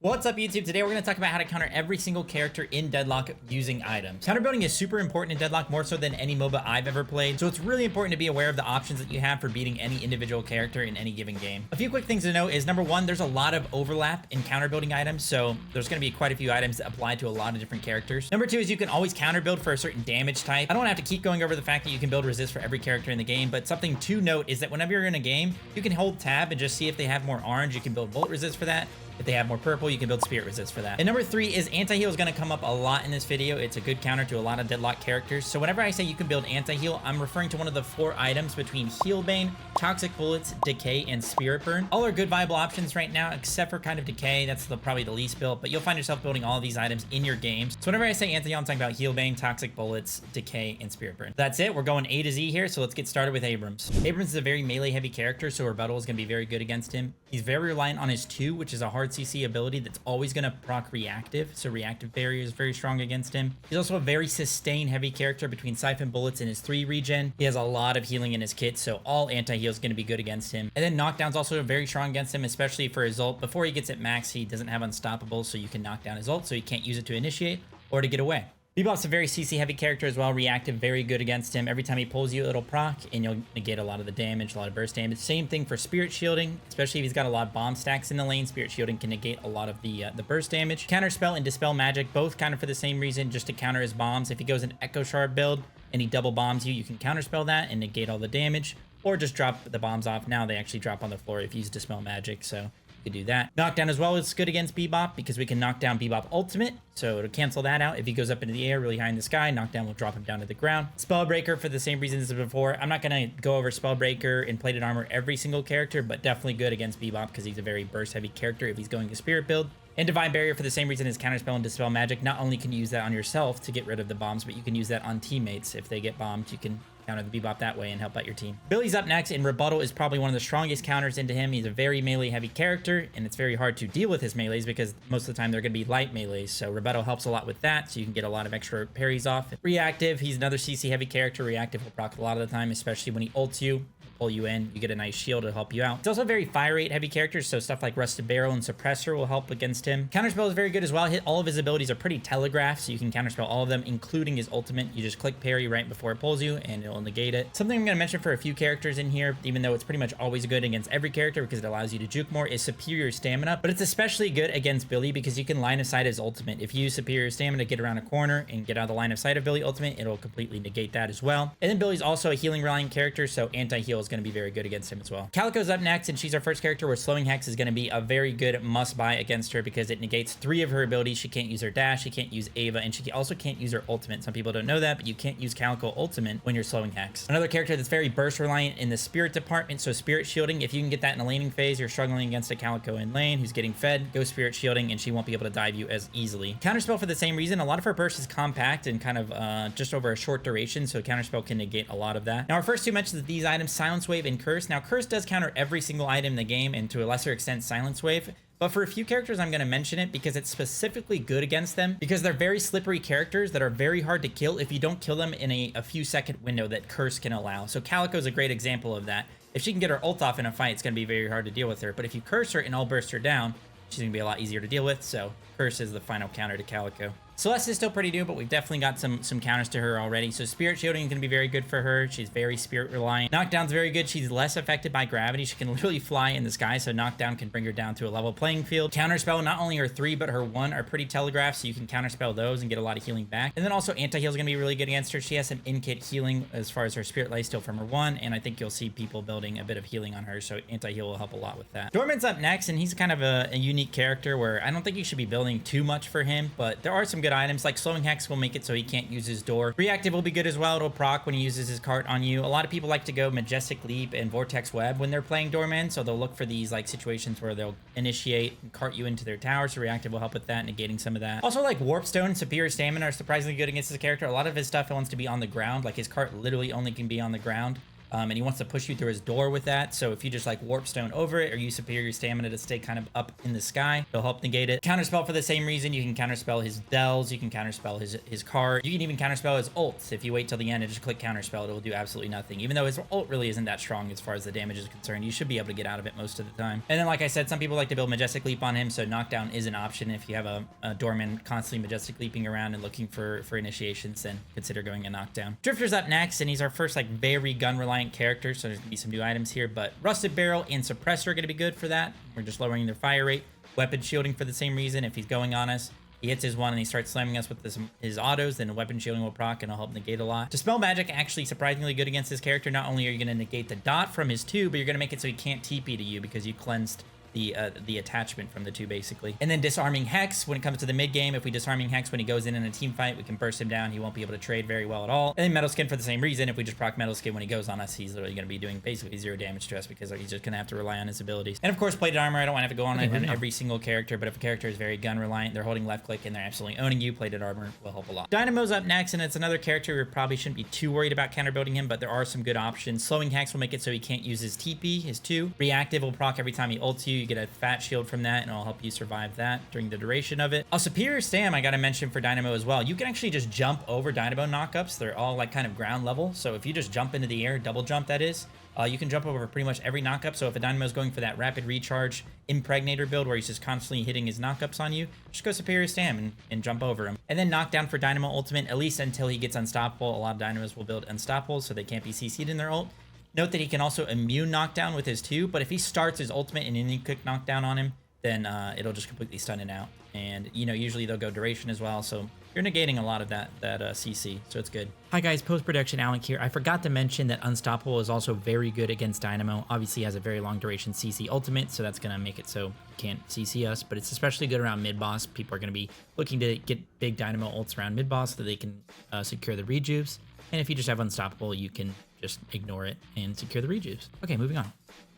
What's up YouTube? Today we're going to talk about how to counter every single character in Deadlock using items. Counter building is super important in Deadlock, more so than any MOBA I've ever played, so it's really important to be aware of the options that you have for beating any individual character in any given game. A few quick things to know is number one, there's a lot of overlap in counter building items, so there's going to be quite a few items that apply to a lot of different characters. Number two is you can always counter build for a certain damage type. I don't have to keep going over the fact that you can build resist for every character in the game, but something to note is that whenever you're in a game, you can hold tab and just see if they have more orange, you can build bullet resist for that. If they have more purple, you can build spirit resist for that. And number three is anti-heal is going to come up a lot in this video. It's a good counter to a lot of Deadlock characters. So whenever I say you can build anti-heal, I'm referring to one of the four items between Heal Bane, Toxic Bullets, Decay, and Spirit Burn. All are good viable options right now, except for kind of Decay. That's probably the least built, but you'll find yourself building all of these items in your games. So whenever I say anti-heal, I'm talking about Heal Bane, Toxic Bullets, Decay, and Spirit Burn. That's it. We're going A to Z here, so let's get started with Abrams. Abrams is a very melee heavy character, so Rebuttal is going to be very good against him. He's very reliant on his 2, which is a hard CC ability that's always going to proc reactive, so reactive barrier is very strong against him. He's also a very sustain heavy character between Siphon Bullets and his 3 regen. He has a lot of healing in his kit, so all anti-heal is going to be good against him. And then knockdown's also very strong against him, especially for his ult. Before he gets at max, he doesn't have unstoppable, so you can knock down his ult, so he can't use it to initiate or to get away. Bebop's a very CC heavy character as well, reactive, very good against him. Every time he pulls you, it'll proc, and you'll negate a lot of the damage, a lot of burst damage. Same thing for Spirit Shielding, especially if he's got a lot of bomb stacks in the lane. Spirit Shielding can negate a lot of the burst damage. Counterspell and Dispel Magic, both kind of for the same reason, just to counter his bombs. If he goes an Echo Shard build and he double bombs you, you can counterspell that and negate all the damage, or just drop the bombs off. Now they actually drop on the floor if you use Dispel Magic, so you could do that. Knockdown as well is good against Bebop because we can knock down Bebop ultimate, so to cancel that out, if he goes up into the air really high in the sky, knockdown will drop him down to the ground. Spellbreaker for the same reasons as before. I'm not going to go over Spellbreaker and plated armor every single character, but definitely good against Bebop because he's a very burst heavy character if he's going to spirit build. And Divine Barrier for the same reason as Counterspell and Dispel Magic. Not only can you use that on yourself to get rid of the bombs, but you can use that on teammates. If they get bombed, you can counter the Bebop that way and help out your team. Billy's up next, and Rebuttal is probably one of the strongest counters into him. He's a very melee heavy character, and it's very hard to deal with his melees because most of the time they're going to be light melees. So Rebuttal helps a lot with that, so you can get a lot of extra parries off. Reactive, he's another CC heavy character. Reactive will proc a lot of the time, especially when he ults you. Pull you in, you get a nice shield to help you out. He's also a very fire rate heavy character, so stuff like Rusted Barrel and Suppressor will help against him. Counterspell is very good as well. All of his abilities are pretty telegraphed, so you can counterspell all of them, including his ultimate. You just click parry right before it pulls you, and it'll negate it. Something I'm going to mention for a few characters in here, even though it's pretty much always good against every character because it allows you to juke more, is Superior Stamina, but it's especially good against Billy because you can line of sight his ultimate. If you use Superior Stamina to get around a corner and get out of the line of sight of Billy ultimate, it'll completely negate that as well. And then Billy's also a healing reliant character, so anti-heal is going to be very good against him as well. Calico's up next, and she's our first character where Slowing Hex is going to be a very good must-buy against her because it negates 3 of her abilities. She can't use her dash, she can't use Ava, and she also can't use her ultimate. Some people don't know that, but you can't use Calico ultimate when you're Slowing Hex. Another character that's very burst reliant in the Spirit department, so Spirit Shielding, if you can get that in a laning phase, you're struggling against a Calico in lane who's getting fed, go Spirit Shielding, and she won't be able to dive you as easily. Counterspell for the same reason. A lot of her burst is compact and kind of just over a short duration, so Counterspell can negate a lot of that. Now, our first 2 mentions of these items, Silence Wave and Curse. Now, Curse does counter every single item in the game, and to a lesser extent Silence Wave, but for a few characters I'm going to mention it because it's specifically good against them because they're very slippery characters that are very hard to kill if you don't kill them in a few second window that Curse can allow. So Calico is a great example of that. If she can get her ult off in a fight, it's going to be very hard to deal with her, but if you curse her and all burst her down, she's going to be a lot easier to deal with, so Curse is the final counter to Calico. Celeste is still pretty new, but we've definitely got some counters to her already. So Spirit Shielding is going to be very good for her. She's very spirit reliant. Knockdown's very good. She's less affected by gravity. She can literally fly in the sky, so Knockdown can bring her down to a level playing field. Counterspell, not only her 3, but her 1 are pretty telegraphed, so you can counterspell those and get a lot of healing back. And then also Anti-Heal is going to be really good against her. She has some in-kit healing as far as her Spirit Lifesteal from her 1, and I think you'll see people building a bit of healing on her, so Anti-Heal will help a lot with that. Doorman's up next, and he's kind of a unique character where I don't think you should be building too much for him, but there are some good items like Slowing Hex will make it so he can't use his door. Reactive will be good as well. It'll proc when he uses his cart on you. A lot of people like to go Majestic Leap and Vortex Web when they're playing Doorman, so they'll look for these like situations where they'll initiate and cart you into their tower, so Reactive will help with that, negating some of that. Also, like Warp Stone, Superior Stamina are surprisingly good against this character. A lot of his stuff wants to be on the ground, like his cart literally only can be on the ground. and he wants to push you through his door with that. So if you just like warp stone over it or use superior stamina to stay kind of up in the sky, it'll help negate it. Counterspell for the same reason. You can counterspell his dells, you can counterspell his card, you can even counterspell his ults. If you wait till the end and just click counterspell, it'll do absolutely nothing. Even though his ult really isn't that strong as far as the damage is concerned, you should be able to get out of it most of the time. And then like I said, some people like to build Majestic Leap on him, so knockdown is an option. If you have a Doorman constantly Majestic Leaping around and looking for initiations, then consider going a knockdown. Drifter's up next, and he's our first like very gun reliant character, so there's gonna be some new items here, but Rusted Barrel and Suppressor are gonna be good for that. We're just lowering their fire rate. Weapon shielding for the same reason. If he's going on us, he hits his one and he starts slamming us with his autos, then weapon shielding will proc and it'll help negate a lot. Dispel Magic actually surprisingly good against this character. Not only are you going to negate the dot from his 2, but you're going to make it so he can't TP to you because you cleansed the attachment from the 2 basically. And then Disarming Hex when it comes to the mid game. If we Disarming Hex when he goes in a team fight, we can burst him down. He won't be able to trade very well at all. And then Metal Skin for the same reason. If we just proc Metal Skin when he goes on us, he's literally going to be doing basically 0 damage to us because he's just going to have to rely on his abilities. And of course, Plated Armor, I don't want to have to go on it on every single character, but if a character is very gun reliant, they're holding left click and they're absolutely owning you, Plated Armor will help a lot. Dynamo's up next, and it's another character we probably shouldn't be too worried about counter building him, but there are some good options. Slowing Hex will make it so he can't use his TP, his 2. Reactive will proc every time he ults you. You get a fat shield from that, and it'll help you survive that during the duration of it. A Superior Stam I gotta mention for Dynamo as well. You can actually just jump over Dynamo knockups. They're all like kind of ground level, so if you just jump into the air, double jump that is, you can jump over pretty much every knockup. So if a Dynamo is going for that rapid recharge Impregnator build where he's just constantly hitting his knockups on you, just go Superior Stam and jump over him. And then Knockdown for Dynamo Ultimate, at least until he gets Unstoppable. A lot of Dynamos will build Unstoppable so they can't be CC'd in their ult. Note that he can also immune Knockdown with his 2, but if he starts his ultimate and then you quick Knockdown on him, then it'll just completely stun it out. And, you know, usually they'll go duration as well, so you're negating a lot of that CC, so it's good. Hi guys, post-production Alec here. I forgot to mention that Unstoppable is also very good against Dynamo. Obviously has a very long duration CC ultimate, so that's going to make it so you can't CC us, but it's especially good around mid-boss. People are going to be looking to get big Dynamo ults around mid-boss so that they can secure the rejuves. And if you just have Unstoppable, you can just ignore it and secure the rejuves. Okay, moving on.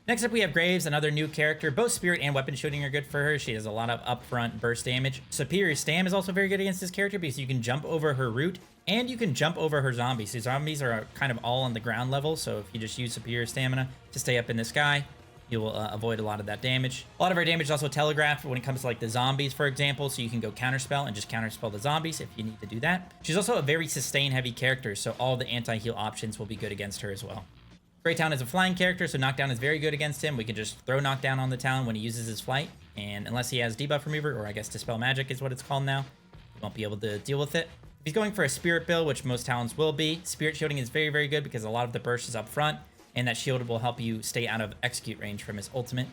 Next up, we have Graves, another new character. Both Spirit and Weapon Shooting are good for her. She has a lot of upfront burst damage. Superior Stam is also very good against this character because you can jump over her root and you can jump over her zombies. These zombies are kind of all on the ground level, so if you just use Superior Stamina to stay up in the sky, you will avoid a lot of that damage. A lot of her damage is also telegraphed when it comes to like the zombies, for example, so you can go counterspell and just counterspell the zombies if you need to do that. She's also a very sustain heavy character, so all the anti-heal options will be good against her as well. Grey Talon is a flying character, so Knockdown is very good against him. We can just throw Knockdown on the Talon when he uses his flight, and unless he has Debuff Remover, or I guess Dispel Magic is what it's called now, you won't be able to deal with it. If he's going for a Spirit build, which most Talons will be, Spirit Shielding is very, very good because a lot of the burst is up front, and that shield will help you stay out of execute range from his ultimate.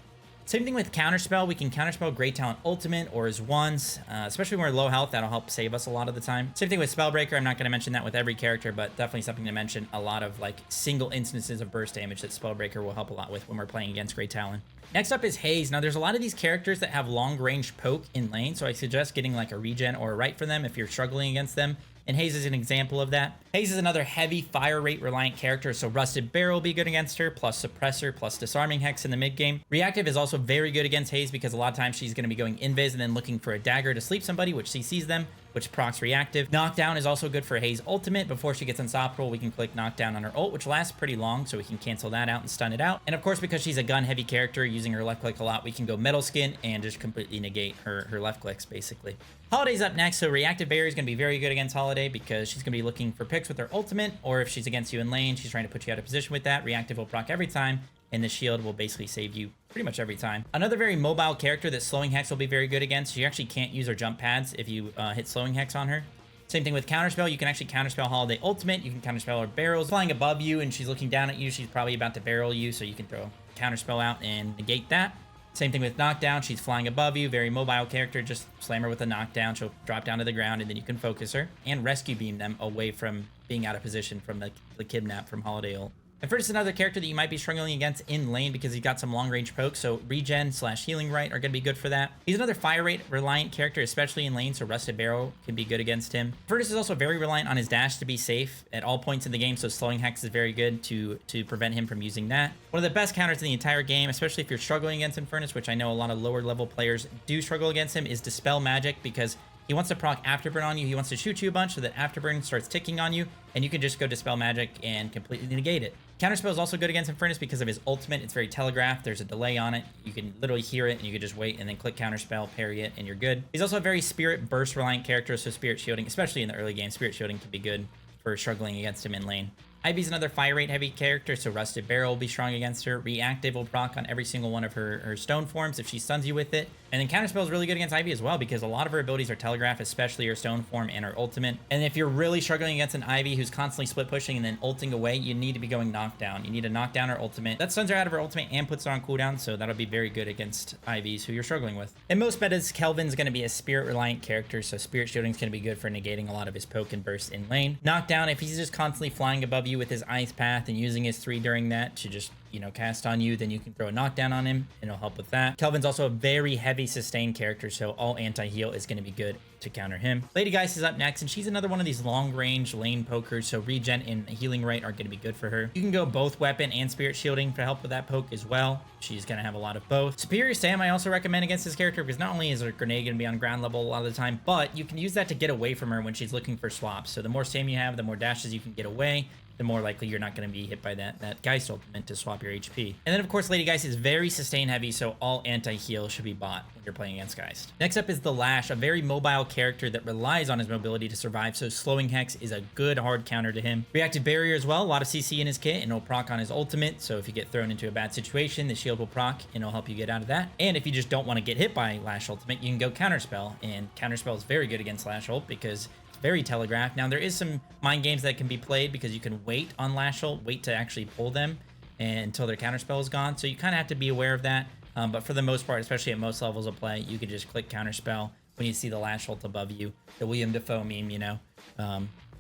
Same thing with Counterspell. We can Counterspell Grey Talon Ultimate or his ones, especially when we're low health. That'll help save us a lot of the time. Same thing with Spellbreaker. I'm not going to mention that with every character, but definitely something to mention. A lot of like single instances of burst damage that Spellbreaker will help a lot with when we're playing against Grey Talon. Next up is Haze. Now, there's a lot of these characters that have long-range poke in lane, so I suggest getting like a regen or a right for them if you're struggling against them. And Haze is an example of that. Haze is another heavy fire rate reliant character, so Rusted Barrel will be good against her, plus Suppressor, plus Disarming Hex in the mid game. Reactive is also very good against Haze because a lot of times she's going to be going invis and then looking for a dagger to sleep somebody, which CCs them, which procs reactive. Knockdown is also good for Haze ultimate. Before she gets unstoppable, we can click Knockdown on her ult, which lasts pretty long, so we can cancel that out and stun it out. And of course, because she's a gun heavy character, using her left click a lot, we can go Metal Skin and just completely negate her left clicks, basically. Holiday's up next, so Reactive Barrier is going to be very good against Holliday because she's going to be looking for picks with her ultimate, or if she's against you in lane, she's trying to put you out of position with that. Reactive will proc every time, and the shield will basically save you pretty much every time. Another very mobile character that Slowing Hex will be very good against. She actually can't use her jump pads if you hit Slowing Hex on her. Same thing with Counterspell. You can actually Counterspell Holliday Ultimate. You can Counterspell her barrels. Flying above you and she's looking down at you, she's probably about to barrel you, so you can throw Counterspell out and negate that. Same thing with Knockdown. She's flying above you. Very mobile character. Just slam her with a Knockdown. She'll drop down to the ground, and then you can focus her and rescue beam them away from being out of position from the kidnap from Holliday ult. Infernus is another character that you might be struggling against in lane because he's got some long-range pokes, so regen / healing right are going to be good for that. He's another fire rate reliant character, especially in lane, so Rusted Barrel can be good against him. Infernus is also very reliant on his dash to be safe at all points in the game, so Slowing Hex is very good to prevent him from using that. One of the best counters in the entire game, especially if you're struggling against Infernus, which I know a lot of lower level players do struggle against him, is Dispel Magic, because he wants to proc Afterburn on you. He wants to shoot you a bunch so that Afterburn starts ticking on you, and you can just go Dispel Magic and completely negate it. Counterspell is also good against Infernus because of his ultimate. It's very telegraphed. There's a delay on it. You can literally hear it, and you can just wait and then click Counterspell, parry it, and you're good. He's also a very Spirit Burst reliant character, so Spirit Shielding, especially in the early game, Spirit Shielding can be good for struggling against him in lane. Ivy's another fire rate heavy character, so Rusted Barrel will be strong against her. Reactive will proc on every single one of her stone forms if she stuns you with it. And then Counterspell is really good against Ivy as well because a lot of her abilities are telegraph, especially her stone form and her ultimate. And if you're really struggling against an Ivy who's constantly split pushing and then ulting away, you need to be going knockdown. You need to knock down her ultimate. That stuns her out of her ultimate and puts her on cooldown, so that'll be very good against Ivies who you're struggling with. In most metas, Kelvin's going to be a spirit reliant character, so Spirit Shielding is going to be good for negating a lot of his poke and burst in lane. Knockdown, if he's just constantly flying above you with his ice path and using his 3 during that to just, you know, cast on you, then you can throw a knockdown on him and it'll help with that. Kelvin's also a very heavy sustain character, so all anti-heal is going to be good to counter him. Lady Geist is up next, and she's another one of these long-range lane pokers, so regen and healing rate are going to be good for her. You can go both weapon and spirit shielding to help with that poke as well. She's going to have a lot of both. Superior Stam I also recommend against this character because not only is her grenade going to be on ground level a lot of the time, but you can use that to get away from her when she's looking for swaps. So the more Stam you have, the more dashes you can get away, the more likely you're not going to be hit by that Geist ultimate to swap your HP. And then, of course, Lady Geist is very sustain heavy, so all anti-heal should be bought when you're playing against Geist. Next up is the Lash, a very mobile character that relies on his mobility to survive, so slowing Hex is a good hard counter to him. Reactive Barrier as well, a lot of CC in his kit, and it'll proc on his ultimate, so if you get thrown into a bad situation, the shield will proc, and it'll help you get out of that. And if you just don't want to get hit by Lash ultimate, you can go Counterspell, and Counterspell is very good against Lash ult because very telegraphed. Now there is some mind games that can be played because you can wait on Lash ult, wait to actually pull them until their counterspell is gone, so you kind of have to be aware of that. But for the most part, especially at most levels of play, you can just click counterspell when you see the Lash ult above you. The William Dafoe meme, you know,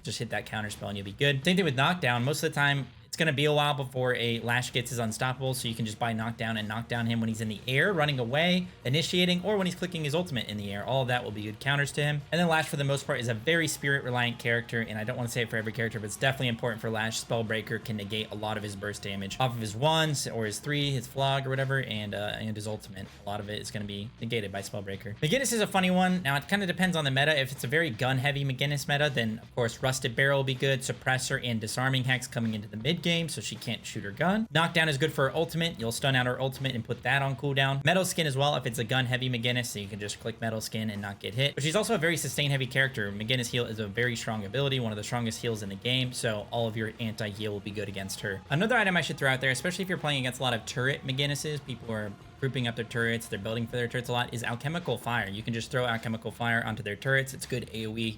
just hit that counterspell and you'll be good. Same thing with knockdown. Most of the time it's going to be a while before a Lash gets his unstoppable, so you can just buy knockdown and knock down him when he's in the air, running away, initiating, or when he's clicking his ultimate in the air. All of that will be good counters to him. And then Lash, for the most part, is a very spirit-reliant character, and I don't want to say it for every character, but it's definitely important for Lash. Spellbreaker can negate a lot of his burst damage off of his 1s, or his 3, his flog, or whatever, and his ultimate. A lot of it is going to be negated by Spellbreaker. McGinnis is a funny one. Now, it kind of depends on the meta. If it's a very gun-heavy McGinnis meta, then, of course, Rusted Barrel will be good. Suppressor and Disarming Hex coming into the mid-game, so she can't shoot her gun. Knockdown is good for her ultimate. You'll stun out her ultimate and put that on cooldown. Metal Skin as well if it's a gun heavy McGinnis, so you can just click Metal Skin and not get hit. But she's also a very sustain heavy character. McGinnis heal is a very strong ability, one of the strongest heals in the game, so all of your anti-heal will be good against her. Another item I should throw out there, especially if you're playing against a lot of turret McGinnises, people are grouping up their turrets, they're building for their turrets a lot, is Alchemical Fire. You can just throw Alchemical Fire onto their turrets. It's good AoE,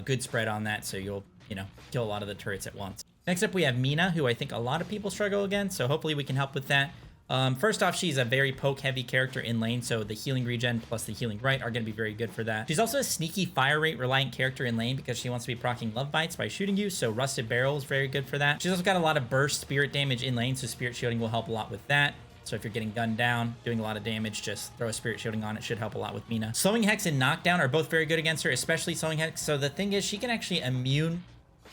good spread on that, so you'll, you know, kill a lot of the turrets at once. Next up, we have Mina, who I think a lot of people struggle against, so hopefully we can help with that. First off, she's a very poke-heavy character in lane, so the healing regen plus the healing right are going to be very good for that. She's also a sneaky fire rate reliant character in lane because she wants to be proccing love bites by shooting you, so Rusted Barrel is very good for that. She's also got a lot of burst spirit damage in lane, so spirit shielding will help a lot with that. So if you're getting gunned down, doing a lot of damage, just throw a spirit shielding on. It should help a lot with Mina. Slowing Hex and Knockdown are both very good against her, especially Slowing Hex. So the thing is, she can actually immune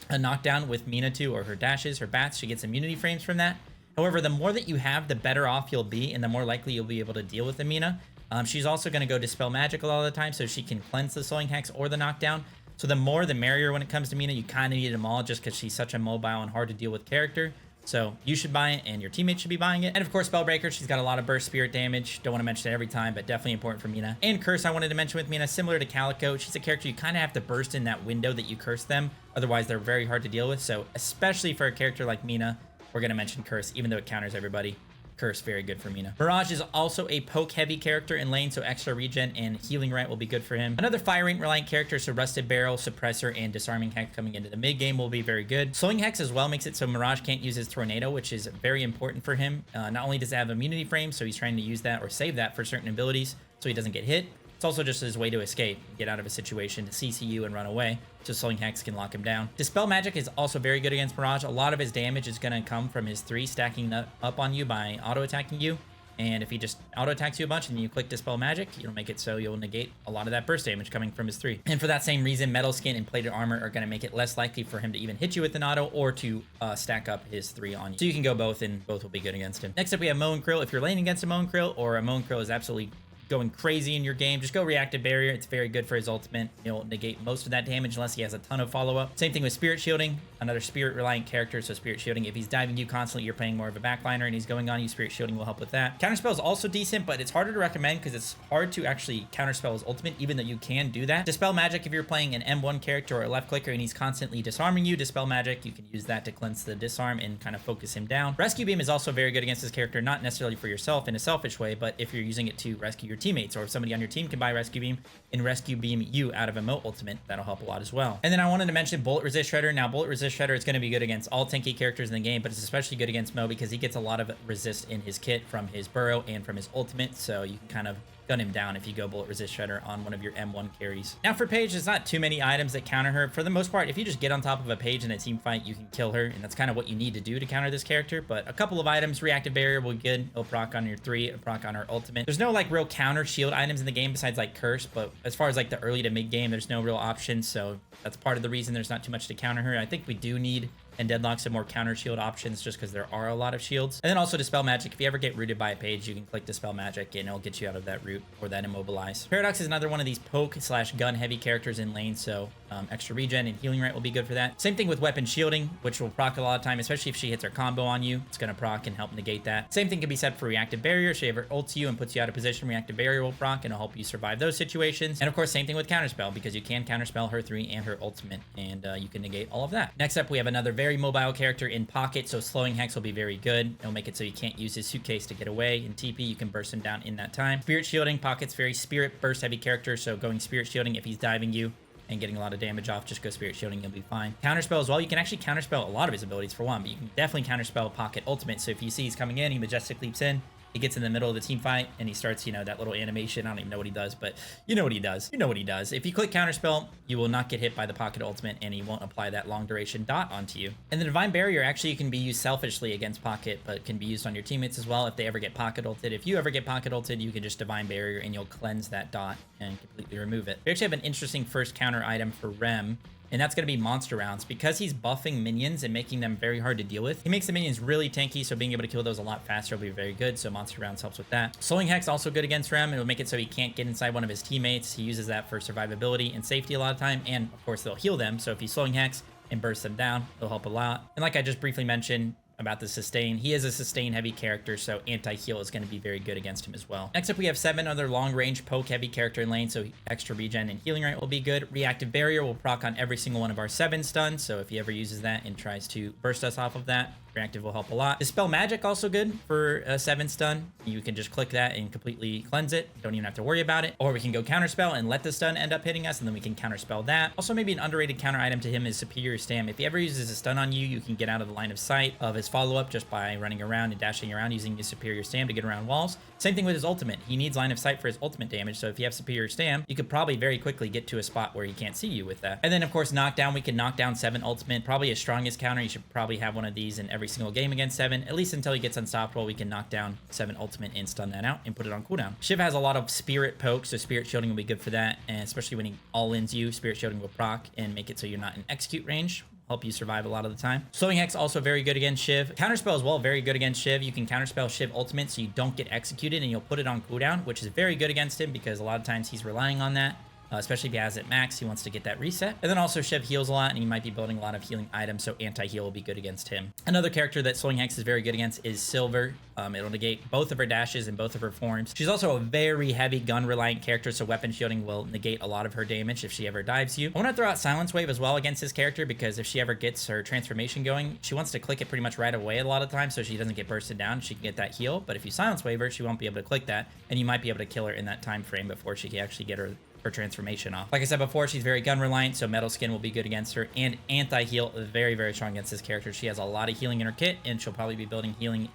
a knockdown with Mina too, or her dashes, her bats. She gets immunity frames from that. However, the more that you have, the better off you'll be, and the more likely you'll be able to deal with the Mina. She's also going to go Dispel Magic a lot of the time, so she can cleanse the Slowing Hex or the knockdown. So the more the merrier when it comes to Mina. You kind of need them all just because she's such a mobile and hard to deal with character. So you should buy it, and your teammates should be buying it. And of course, Spellbreaker, she's got a lot of burst spirit damage. Don't want to mention it every time, but definitely important for Mina. And Curse, I wanted to mention with Mina, similar to Calico, she's a character you kind of have to burst in that window that you curse them. Otherwise, they're very hard to deal with. So especially for a character like Mina, we're going to mention Curse, even though it counters everybody. Curse, very good for Mina. Mirage is also a poke-heavy character in lane, so extra regen and healing right will be good for him. Another fire rate reliant character, so Rusted Barrel, Suppressor, and Disarming Hex coming into the mid-game will be very good. Slowing Hex as well makes it so Mirage can't use his Tornado, which is very important for him. Not only does it have immunity frames, so he's trying to use that or save that for certain abilities so he doesn't get hit. It's also just his way to escape, get out of a situation, to CC you and run away, so Slowing Hex can lock him down. Dispel Magic is also very good against Mirage. A lot of his damage is going to come from his 3 stacking up on you by auto-attacking you. And if he just auto-attacks you a bunch and you click Dispel Magic, it'll make it so you'll negate a lot of that burst damage coming from his 3. And for that same reason, Metal Skin and Plated Armor are going to make it less likely for him to even hit you with an auto or to stack up his 3 on you. So you can go both, and both will be good against him. Next up, we have Mo and Krill. If you're laning against a Mo and Krill, or a Mo and Krill is absolutely going crazy in your game, just go Reactive Barrier. It's very good for his ultimate. He'll negate most of that damage unless he has a ton of follow-up. Same thing with Spirit Shielding, another Spirit-reliant character, so Spirit Shielding, if he's diving you constantly, you're playing more of a backliner and he's going on you, Spirit Shielding will help with that. Counterspell is also decent, but it's harder to recommend because it's hard to actually counterspell his ultimate, even though you can do that. Dispel Magic, if you're playing an M1 character or a left clicker and he's constantly disarming you, Dispel Magic, you can use that to cleanse the disarm and kind of focus him down. Rescue Beam is also very good against this character, not necessarily for yourself in a selfish way, but if you're using it to rescue your teammates, or if somebody on your team can buy Rescue Beam and Rescue Beam you out of a Moat ultimate, that'll help a lot as well. And then I wanted to mention Bullet Resist Shredder. Now, Bullet Resist Shredder is going to be good against all tanky characters in the game, but it's especially good against Mo because he gets a lot of resist in his kit from his burrow and from his ultimate, so you can kind of gun him down if you go Bullet Resist Shredder on one of your M1 carries. Now for Paige, there's not too many items that counter her. For the most part, if you just get on top of a Paige in a team fight, you can kill her, and that's kind of what you need to do to counter this character. But a couple of items, Reactive Barrier will be good. It'll proc on your 3, it'll proc on her ultimate. There's no like real counter shield items in the game besides like Curse, but as far as like the early to mid game, there's no real options, so that's part of the reason there's not too much to counter her. I think we do need and Deadlock some more counter shield options just because there are a lot of shields. And then also Dispel Magic. If you ever get rooted by a Paige, you can click Dispel Magic and it'll get you out of that root or that immobilize. Paradox is another one of these poke / gun heavy characters in lane, so extra regen and healing right will be good for that. Same thing with weapon shielding, which will proc a lot of time, especially if she hits her combo on you. It's going to proc and help negate that. Same thing can be said for Reactive Barrier. If she ever ults you and puts you out of position, Reactive Barrier will proc and it'll help you survive those situations. And of course, same thing with Counterspell, because you can Counterspell her 3 and her ultimate, and you can negate all of that. Next up, we have another very mobile character in Pocket, so Slowing Hex will be very good. It'll make it so you can't use his suitcase to get away. In TP, you can burst him down in that time. Spirit Shielding, Pocket's very Spirit burst heavy character, so going Spirit Shielding if he's diving you and getting a lot of damage off, just go Spirit Shielding, you'll be fine. Counterspell as well, you can actually counterspell a lot of his abilities for one, but you can definitely counterspell Pocket Ultimate, so if you see he's coming in, he Majestic leaps in, he gets in the middle of the team fight, and he starts, you know, that little animation. I don't even know what he does, but you know what he does. You know what he does. If you click Counterspell, you will not get hit by the Pocket Ultimate, and he won't apply that long duration dot onto you. And the Divine Barrier actually can be used selfishly against Pocket, but can be used on your teammates as well if they ever get Pocket Ulted. If you ever get Pocket Ulted, you can just Divine Barrier, and you'll cleanse that dot and completely remove it. We actually have an interesting first counter item for Rem, and that's going to be Monster Rounds. Because he's buffing minions and making them very hard to deal with, he makes the minions really tanky, so being able to kill those a lot faster will be very good, so Monster Rounds helps with that. Slowing Hex also good against Rem. It'll make it so he can't get inside one of his teammates. He uses that for survivability and safety a lot of time, and of course they'll heal them, so if he's Slowing Hex and bursts them down, it'll help a lot. And like I just briefly mentioned about the sustain, he is a sustain heavy character, so anti-heal is going to be very good against him as well. Next up, we have 7 other long range poke heavy character in lane, so extra regen and healing rate will be good. Reactive Barrier will proc on every single one of our 7 stuns, so if he ever uses that and tries to burst us off of that, Reactive will help a lot. Dispel Magic also good for a 7 stun. You can just click that and completely cleanse it. Don't even have to worry about it. Or we can go Counterspell and let the stun end up hitting us, and then we can Counterspell that. Also, maybe an underrated counter item to him is Superior Stam. If he ever uses a stun on you, you can get out of the line of sight of his follow-up just by running around and dashing around using his Superior Stam to get around walls. Same thing with his ultimate. He needs line of sight for his ultimate damage, so if you have Superior Stam, you could probably very quickly get to a spot where he can't see you with that. And then, of course, Knockdown. We can knock down 7 ultimate. Probably his strongest counter. You should probably have one of these in every single game against 7, at least until he gets unstoppable. We can knock down 7 ultimate and stun that out and put it on cooldown. Shiv has a lot of Spirit poke, so Spirit Shielding will be good for that, and especially when he all-ins you, Spirit Shielding will proc and make it so you're not in execute range. Help you survive a lot of the time. Slowing Hex also very good against Shiv. Counterspell as well, very good against Shiv. You can counterspell Shiv ultimate so you don't get executed, and you'll put it on cooldown, which is very good against him because a lot of times he's relying on that. Especially if he has it max, he wants to get that reset. And then also Shiv heals a lot, and he might be building a lot of healing items, so anti-heal will be good against him. Another character that Slowing Hex is very good against is Silver. It'll negate both of her dashes and both of her forms. She's also a very heavy gun-reliant character, so weapon shielding will negate a lot of her damage if she ever dives you. I want to throw out Silence Wave as well against this character, because if she ever gets her transformation going, she wants to click it pretty much right away a lot of times, so she doesn't get bursted down. She can get that heal, but if you Silence Wave her, she won't be able to click that, and you might be able to kill her in that time frame before she can actually get her transformation off. Like I said before, she's very gun reliant, so Metal Skin will be good against her, and anti-heal is very, very strong against this character. She has a lot of healing in her kit, and she'll probably be building healing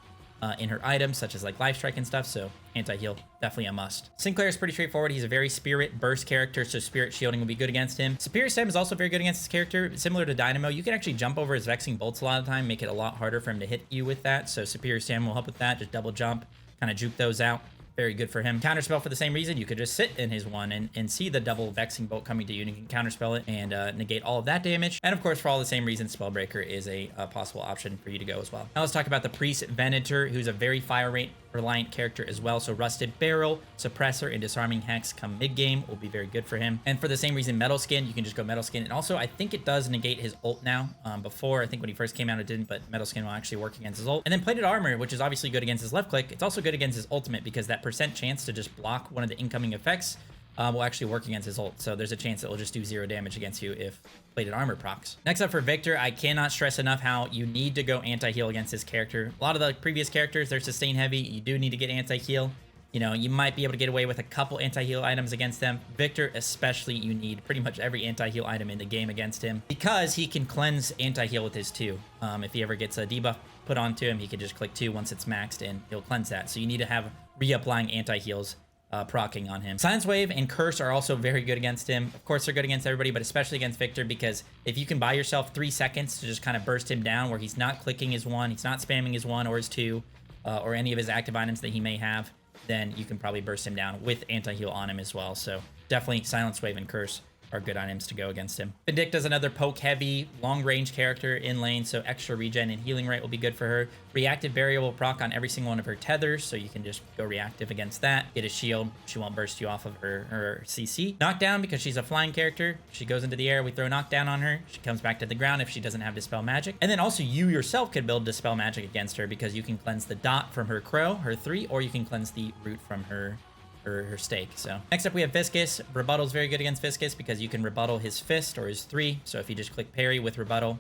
in her items, such as like Life Strike and stuff, so anti-heal, definitely a must. Sinclair is pretty straightforward. He's a very Spirit burst character, so Spirit Shielding will be good against him. Superior Stem is also very good against this character. Similar to Dynamo, you can actually jump over his Vexing Bolts a lot of the time, make it a lot harder for him to hit you with that, so Superior Stem will help with that. Just double jump, kind of juke those out. Very good for him. Counterspell for the same reason. You could just sit in his one and see the double Vexing Bolt coming to you, and you can counterspell it and negate all of that damage. And of course, for all the same reasons, Spellbreaker is a possible option for you to go as well. Now let's talk about the Priest Venator, who's a very fire rate reliant character as well. So Rusted Barrel, Suppressor, and Disarming Hex come mid-game will be very good for him. And for the same reason, Metal Skin, you can just go Metal Skin. And also, I think it does negate his ult now. Before, I think when he first came out, it didn't, but Metal Skin will actually work against his ult. And then Plated Armor, which is obviously good against his left click. It's also good against his ultimate because that % chance to just block one of the incoming effects will actually work against his ult. So there's a chance it will just do 0 damage against you if Plated Armor procs. Next up for Victor, I cannot stress enough how you need to go anti-heal against this character. A lot of the previous characters, they're sustain heavy. You do need to get anti-heal. You know, you might be able to get away with a couple anti-heal items against them. Victor, especially, you need pretty much every anti-heal item in the game against him because he can cleanse anti-heal with his 2. If he ever gets a debuff put onto him, he can just click 2 once it's maxed and he'll cleanse that. So you need to have reapplying anti-heals procking on him. Silence Wave and Curse are also very good against him. Of course, they're good against everybody, but especially against Victor, because if you can buy yourself 3 seconds to just kind of burst him down where he's not clicking his 1, he's not spamming his 1 or his 2, or any of his active items that he may have, then you can probably burst him down with anti-heal on him as well. So definitely Silence Wave and Curse are good items to go against him. Vindicta is another poke heavy, long range character in lane, so extra regen and healing rate will be good for her. Reactive Barrier will proc on every single one of her tethers, so you can just go reactive against that. Get a shield, she won't burst you off of her CC. Knockdown, because she's a flying character, she goes into the air, we throw knockdown on her, she comes back to the ground if she doesn't have Dispel Magic. And then also you yourself could build Dispel Magic against her because you can cleanse the dot from her crow, her 3, or you can cleanse the root from her stake. So next up we have Viscous. Rebuttal is very good against Viscous because you can rebuttal his fist or his 3. So if you just click parry with rebuttal,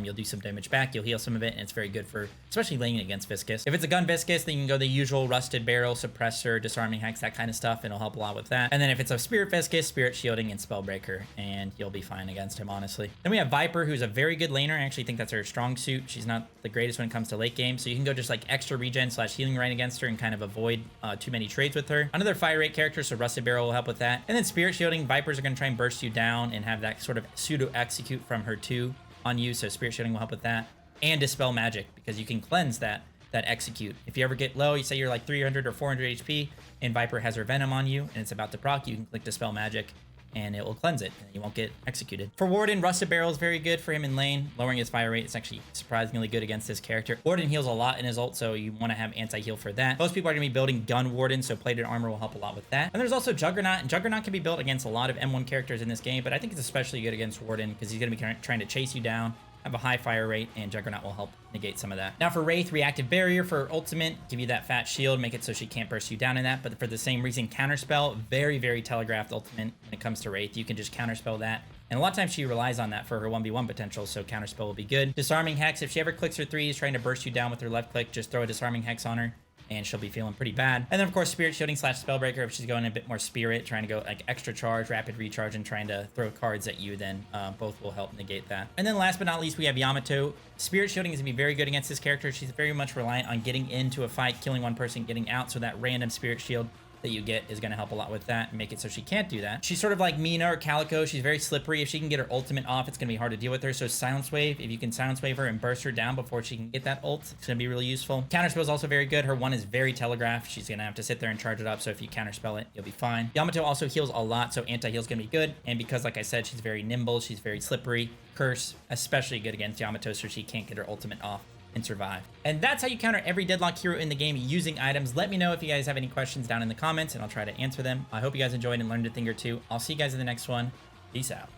you'll do some damage back, you'll heal some of it, and it's very good for especially laning against Viscous. If it's a gun Viscous, then you can go the usual Rusted Barrel, Suppressor, Disarming Hex, that kind of stuff, and it'll help a lot with that. And then if it's a Spirit Viscous, Spirit Shielding and Spellbreaker, and you'll be fine against him, honestly. Then we have Vyper, who's a very good laner. I actually think that's her strong suit. She's not the greatest when it comes to late game, so you can go just like extra regen / healing right against her and kind of avoid too many trades with her. Another fire rate character, so Rusted Barrel will help with that. And then Spirit Shielding, Vipers are going to try and burst you down and have that sort of pseudo execute from her 2 on you, so Spirit Shielding will help with that. And Dispel Magic, because you can cleanse that execute. If you ever get low, you say you're like 300 or 400 HP, and Vyper has her Venom on you, and it's about to proc, you can click Dispel Magic, and it will cleanse it, and you won't get executed. For Warden, Rusted Barrel is very good for him in lane. Lowering his fire rate is actually surprisingly good against this character. Warden heals a lot in his ult, so you want to have anti-heal for that. Most people are going to be building Gun Warden, so Plated Armor will help a lot with that. And there's also Juggernaut, and Juggernaut can be built against a lot of M1 characters in this game, but I think it's especially good against Warden, because he's going to be trying to chase you down, have a high fire rate, and Juggernaut will help negate some of that. Now for Wraith, Reactive Barrier for ultimate, give you that fat shield, make it so she can't burst you down in that, but for the same reason, Counterspell, very, very telegraphed ultimate when it comes to Wraith. You can just Counterspell that, and a lot of times she relies on that for her 1v1 potential, so Counterspell will be good. Disarming Hex, if she ever clicks her 3s trying to burst you down with her left click, just throw a Disarming Hex on her, and she'll be feeling pretty bad. And then of course Spirit Shielding / Spellbreaker, if she's going a bit more Spirit, trying to go like extra charge, rapid recharge, and trying to throw cards at you, then both will help negate that. And then last but not least, we have Yamato. Spirit Shielding is gonna be very good against this character. She's very much reliant on getting into a fight, killing one person, getting out, so that random Spirit Shield that you get is going to help a lot with that and make it so she can't do that. She's sort of like Mina or Calico. She's very slippery. If she can get her ultimate off, it's going to be hard to deal with her. So Silence Wave, if you can Silence Wave her and burst her down before she can get that ult, it's going to be really useful. Counterspell is also very good. Her 1 is very telegraphed. She's going to have to sit there and charge it up. So if you counterspell it, you'll be fine. Yamato also heals a lot, so anti-heal is going to be good. And because, like I said, she's very nimble, she's very slippery. Curse, especially good against Yamato, so she can't get her ultimate off and survive. And that's how you counter every Deadlock hero in the game using items. Let me know if you guys have any questions down in the comments, and I'll try to answer them. I hope you guys enjoyed and learned a thing or two. I'll see you guys in the next one. Peace out.